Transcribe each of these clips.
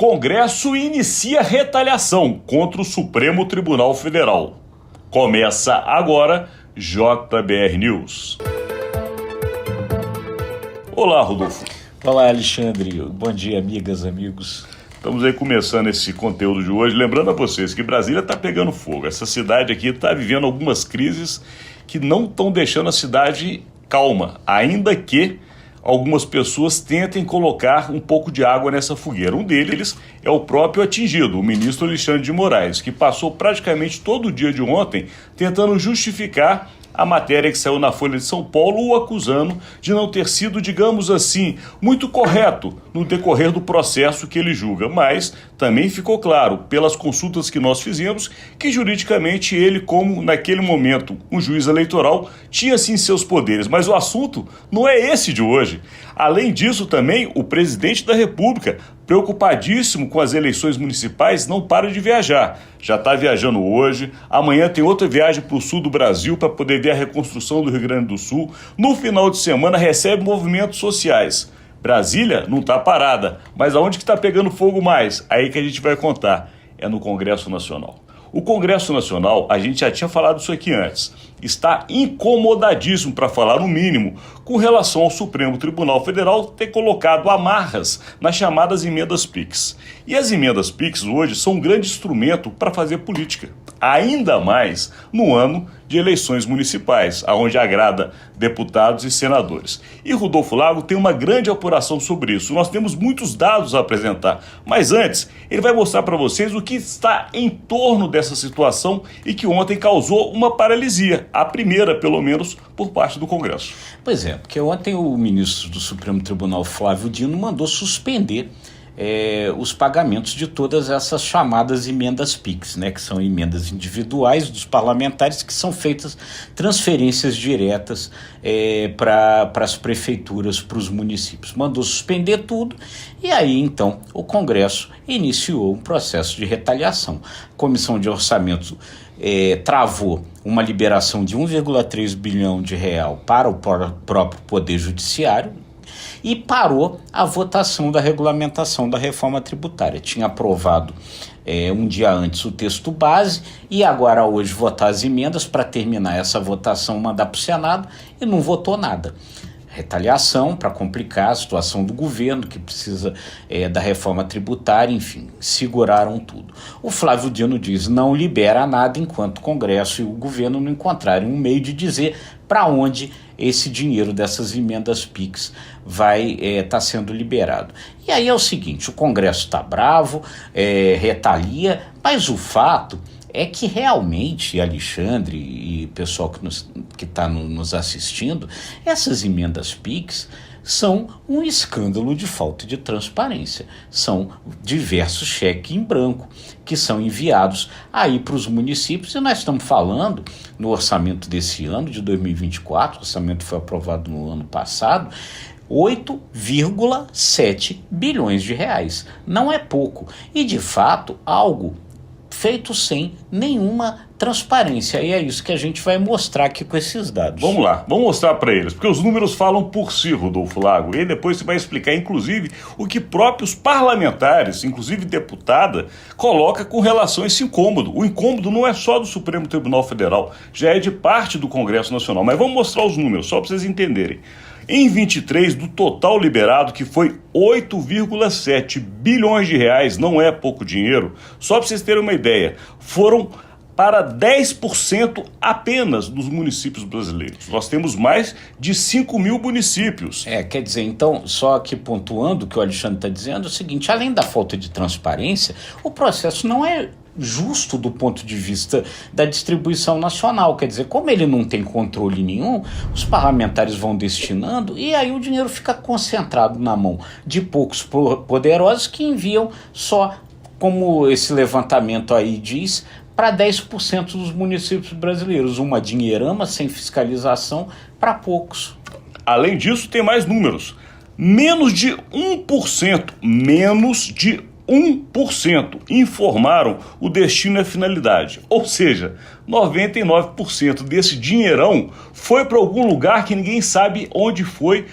Congresso inicia retaliação contra o Supremo Tribunal Federal. Começa agora JBR News. Olá, Rodolfo. Olá, Alexandre. Bom dia, amigas, amigos. Estamos aí começando esse conteúdo de hoje, lembrando a vocês que Brasília está pegando fogo. Essa cidade aqui está vivendo algumas crises que não estão deixando a cidade calma, ainda que algumas pessoas tentem colocar um pouco de água nessa fogueira. Um deles é o próprio atingido, o ministro Alexandre de Moraes, que passou praticamente todo o dia de ontem tentando justificar a matéria que saiu na Folha de São Paulo, o acusando de não ter sido, digamos assim, muito correto no decorrer do processo que ele julga. Mas também ficou claro, pelas consultas que nós fizemos, que juridicamente ele, como naquele momento um juiz eleitoral, tinha sim seus poderes. Mas o assunto não é esse de hoje. Além disso, também o presidente da República, preocupadíssimo com as eleições municipais, não para de viajar. Já está viajando hoje, amanhã tem outra viagem para o sul do Brasil para poder ver a reconstrução do Rio Grande do Sul. No final de semana recebe movimentos sociais. Brasília não está parada, mas aonde que está pegando fogo mais? Aí que a gente vai contar, é no Congresso Nacional. O Congresso Nacional, a gente já tinha falado isso aqui antes, está incomodadíssimo, para falar no mínimo, com relação ao Supremo Tribunal Federal ter colocado amarras nas chamadas emendas PIX. E as emendas PIX hoje são um grande instrumento para fazer política, ainda mais no ano de eleições municipais, onde agrada deputados e senadores. E Rodolfo Lago tem uma grande apuração sobre isso. Nós temos muitos dados a apresentar, mas antes ele vai mostrar para vocês o que está em torno dessa situação e que ontem causou uma paralisia, a primeira, pelo menos, por parte do Congresso. Pois é, porque ontem o ministro do Supremo Tribunal, Flávio Dino, mandou suspender os pagamentos de todas essas chamadas emendas PIX, né, que são emendas individuais dos parlamentares, que são feitas transferências diretas para as prefeituras, para os municípios. Mandou suspender tudo e aí então o Congresso iniciou um processo de retaliação. A Comissão de Orçamento travou uma liberação de 1,3 bilhão de real para o próprio Poder Judiciário e parou a votação da regulamentação da reforma tributária. Tinha aprovado um dia antes o texto base e agora hoje votar as emendas para terminar essa votação, mandar para o Senado, e não votou nada. Retaliação para complicar a situação do governo, que precisa da reforma tributária, enfim, seguraram tudo. O Flávio Dino diz: não libera nada enquanto o Congresso e o governo não encontrarem um meio de dizer para onde esse dinheiro dessas emendas PIX vai estar sendo liberado. E aí é o seguinte, o Congresso está bravo, retalia, mas o fato é que realmente, Alexandre e pessoal que está nos assistindo, essas emendas PIX são um escândalo de falta de transparência. São diversos cheques em branco que são enviados aí para os municípios, e nós estamos falando no orçamento desse ano, de 2024, o orçamento foi aprovado no ano passado, 8,7 bilhões de reais. Não é pouco. E, de fato, algo feito sem nenhuma transparência. E é isso que a gente vai mostrar aqui com esses dados. Vamos lá, vamos mostrar para eles, porque os números falam por si, Rodolfo Lago, e depois você vai explicar, inclusive, o que próprios parlamentares, inclusive deputada, coloca com relação a esse incômodo. O incômodo não é só do Supremo Tribunal Federal, já é de parte do Congresso Nacional. Mas vamos mostrar os números, só para vocês entenderem. Em 23, do total liberado, que foi 8,7 bilhões de reais, não é pouco dinheiro, só para vocês terem uma ideia, foram para 10% apenas dos municípios brasileiros. Nós temos mais de 5 mil municípios. Quer dizer, então, só aqui pontuando o que o Alexandre está dizendo, é o seguinte: além da falta de transparência, o processo não é justo do ponto de vista da distribuição nacional. Quer dizer, como ele não tem controle nenhum, os parlamentares vão destinando e aí o dinheiro fica concentrado na mão de poucos poderosos que enviam só, como esse levantamento aí diz, para 10% dos municípios brasileiros. Uma dinheirama sem fiscalização para poucos. Além disso, tem mais números. Menos de 1%, 1% informaram o destino e a finalidade. Ou seja, 99% desse dinheirão foi para algum lugar que ninguém sabe onde foi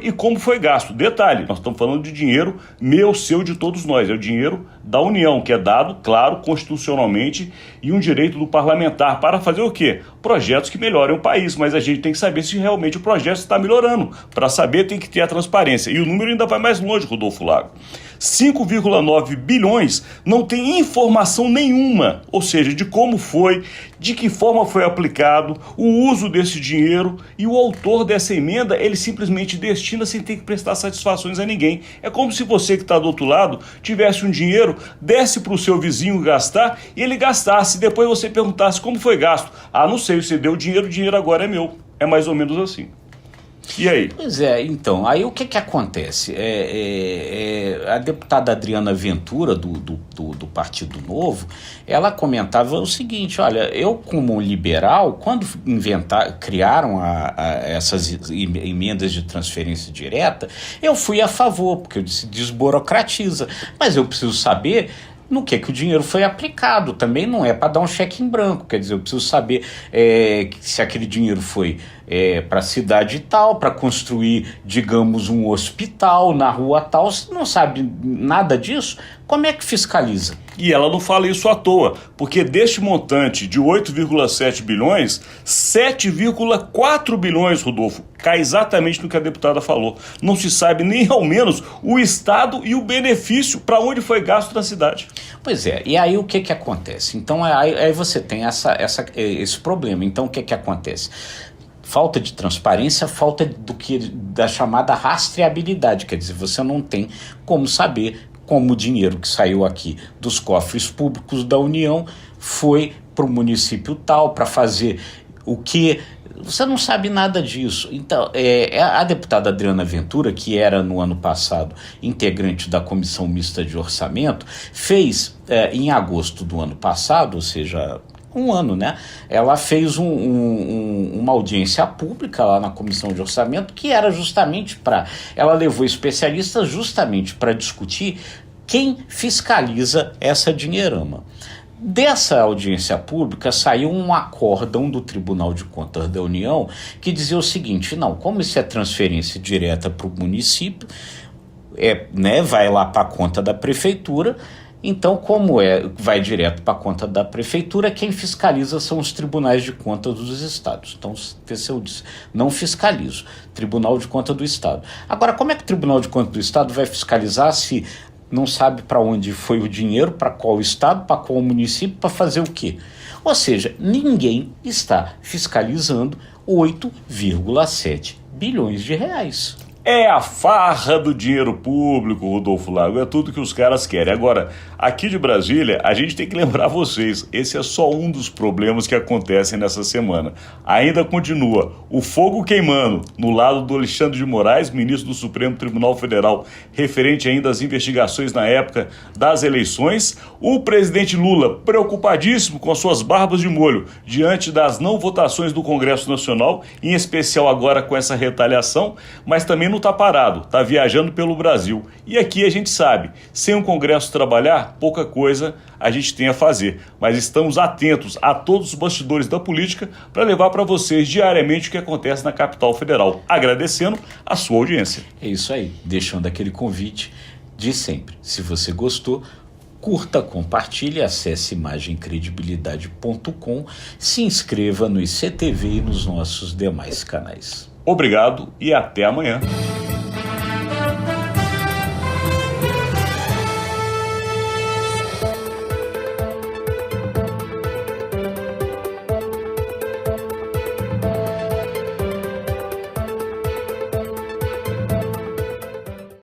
e como foi gasto. Detalhe, nós estamos falando de dinheiro meu, seu, de todos nós. É o dinheiro da União, que é dado, claro, constitucionalmente, e um direito do parlamentar para fazer o quê? Projetos que melhorem o país, mas a gente tem que saber se realmente o projeto está melhorando. Para saber tem que ter a transparência. E o número ainda vai mais longe, Rodolfo Lago. 5,9 bilhões não tem informação nenhuma, ou seja, de como foi, de que forma foi aplicado, o uso desse dinheiro, e o autor dessa emenda, ele simplesmente destina sem ter que prestar satisfações a ninguém. É como se você que está do outro lado tivesse um dinheiro, desse para o seu vizinho gastar e ele gastasse, depois você perguntasse como foi gasto. Ah, não sei, você deu o dinheiro agora é meu. É mais ou menos assim. E aí? Pois é, então, aí o que acontece? A deputada Adriana Ventura, do Partido Novo, ela comentava o seguinte: olha, eu como liberal, quando criaram essas emendas de transferência direta, eu fui a favor, porque eu disse desburocratiza, mas eu preciso saber no que o dinheiro foi aplicado. Também não é para dar um cheque em branco, quer dizer, eu preciso saber se aquele dinheiro foi para a cidade tal, para construir, digamos, um hospital na rua tal. Se não sabe nada disso, como é que fiscaliza? E ela não fala isso à toa, porque deste montante de 8,7 bilhões, 7,4 bilhões, Rodolfo, cai exatamente no que a deputada falou. Não se sabe nem ao menos o estado e o benefício para onde foi gasto na cidade. Pois é, e aí o que acontece? Então aí você tem esse problema. Então o que acontece? Falta de transparência, falta da chamada rastreabilidade, quer dizer, você não tem como saber como o dinheiro que saiu aqui dos cofres públicos da União foi para o município tal, para fazer o que. Você não sabe nada disso. Então, a deputada Adriana Ventura, que era no ano passado integrante da Comissão Mista de Orçamento, fez em agosto do ano passado, ou seja, um ano, né? Ela fez uma audiência pública lá na Comissão de Orçamento, que era justamente ela levou especialistas justamente para discutir quem fiscaliza essa dinheirama. Dessa audiência pública saiu um acórdão do Tribunal de Contas da União que dizia o seguinte: não, como isso é transferência direta para o município, vai lá para a conta da prefeitura. Então, como vai direto para a conta da prefeitura, quem fiscaliza são os tribunais de contas dos estados. Então, se eu disse, não fiscalizo, Tribunal de Contas do Estado. Agora, como é que o Tribunal de Contas do Estado vai fiscalizar se não sabe para onde foi o dinheiro, para qual estado, para qual município, para fazer o quê? Ou seja, ninguém está fiscalizando 8,7 bilhões de reais. É a farra do dinheiro público, Rodolfo Lago, é tudo que os caras querem. Agora, aqui de Brasília, a gente tem que lembrar vocês, esse é só um dos problemas que acontecem nessa semana. Ainda continua o fogo queimando no lado do Alexandre de Moraes, ministro do Supremo Tribunal Federal, referente ainda às investigações na época das eleições. O presidente Lula, preocupadíssimo com as suas barbas de molho, diante das não votações do Congresso Nacional, em especial agora com essa retaliação, mas também não está parado, está viajando pelo Brasil. E aqui a gente sabe, sem o Congresso trabalhar, pouca coisa a gente tem a fazer. Mas estamos atentos a todos os bastidores da política para levar para vocês diariamente o que acontece na capital federal. Agradecendo a sua audiência. É isso aí, deixando aquele convite de sempre. Se você gostou, curta, compartilhe, acesse imagemcredibilidade.com, se inscreva no ICTV e nos nossos demais canais. Obrigado e até amanhã.